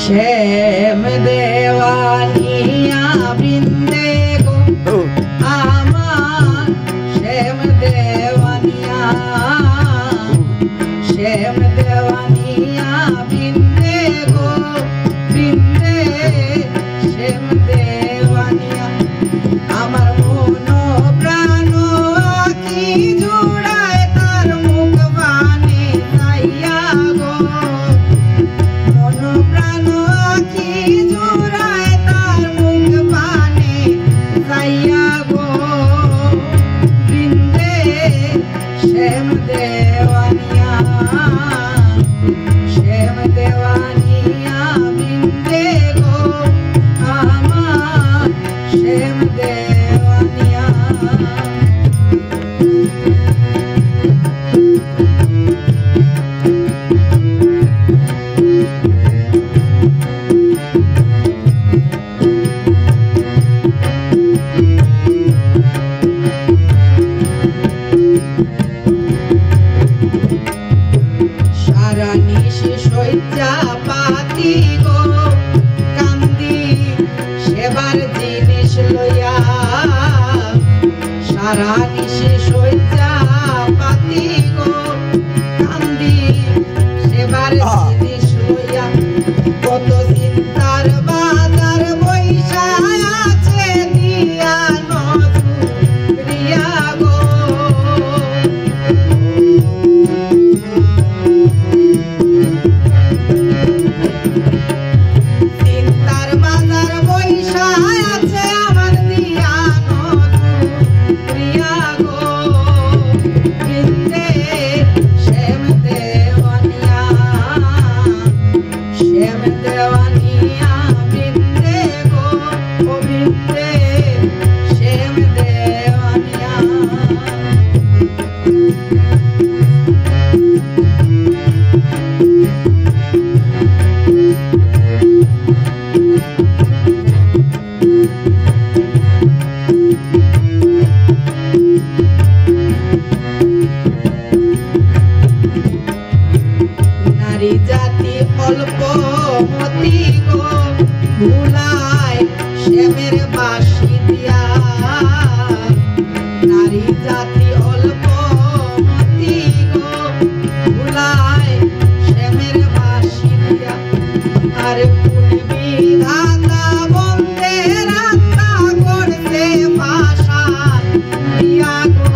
श्याम देवानिया बृंदे गो आमार श्याम देवानिया बृंदे गो बृंदे श्याम देवानिया आमार मन प्राण आखि जुड़ाय तार मुख बाने ताइया गो मन प्राण आखि जुड़ाय तार मुख बाने ताइया गो बृंदे श्याम देवानिया बृंदे गो आमार श्याम देवानिया सारा निशि शय्या पाती गो कांदी सेबार जिनिस लइया सारा निशि शय्या पाती गो कांदी सेबार जिनिस लइया कत चिंतार बाजार बइसा आछे दिया नजुरिया गो চিন্তার বাজার বইসা আছে আমার দিয়া নজরিয়া গো বৃন্দে শ্যাম দেওয়ানিয়া বৃন্দে গো ও বৃন্দে শ্যাম দেওয়ানিয়া नारी जाति अल्प मति गो भुलाय श्यामेर बासी दिया नारी जाति अल्प मति गो भुलाय श्यामेर बासी दिया আর কোন বিধাতা বন্দে রাস্তা করতে ভাষা দিয়া গো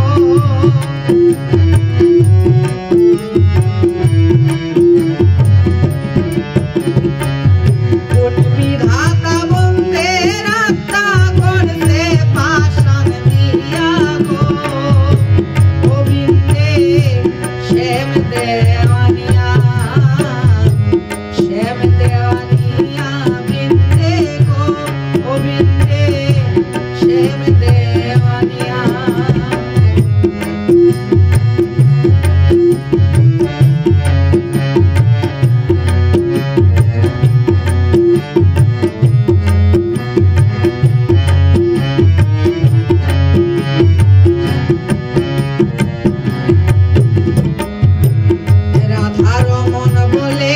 কোন বিধাতা বন্দে রাস্তা করতে ভাষা দিয়া গো ও বৃন্দে শ্যাম দেওয়ানিয়া श्याम देवानिया बृंदे गो ओ बृंदे श्याम देवानिया राधा रमन बोले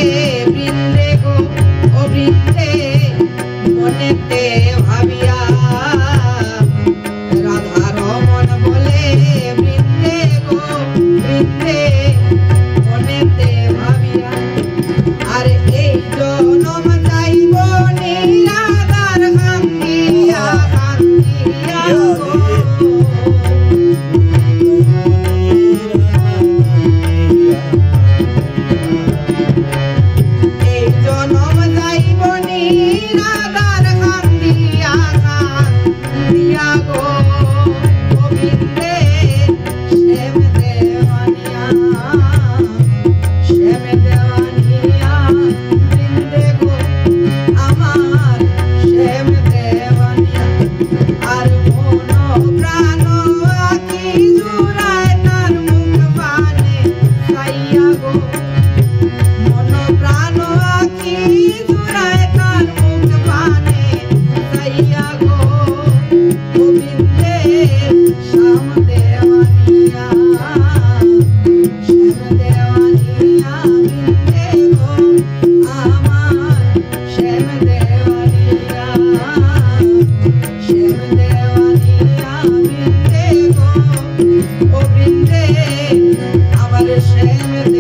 बृंदे गो ओ बृंदे मनेते भाबिया राधा रमन बोले बृंदे गो बृंदे मनेते भाबिया अरे এই জনম যাইব নিরাদার কান্দিয়া কান্দিয়া গো এই জনম যাইব নিরাদার কান্দিয়া কান্দিয়া গো ও বৃন্দে শ্যাম দেওয়ানিয়া বৃন্দে গো আমার শ্যাম দেওয়ানিয়া আর মন প্রাণ আখি জুড়ায় তার মুখ বানে তাইয়া গো मन प्राण आखि जुड़ाय तार मुख बाने ताइया गो गोविंदे श्याम देवानिया बृंदे गो आमार শ্যাম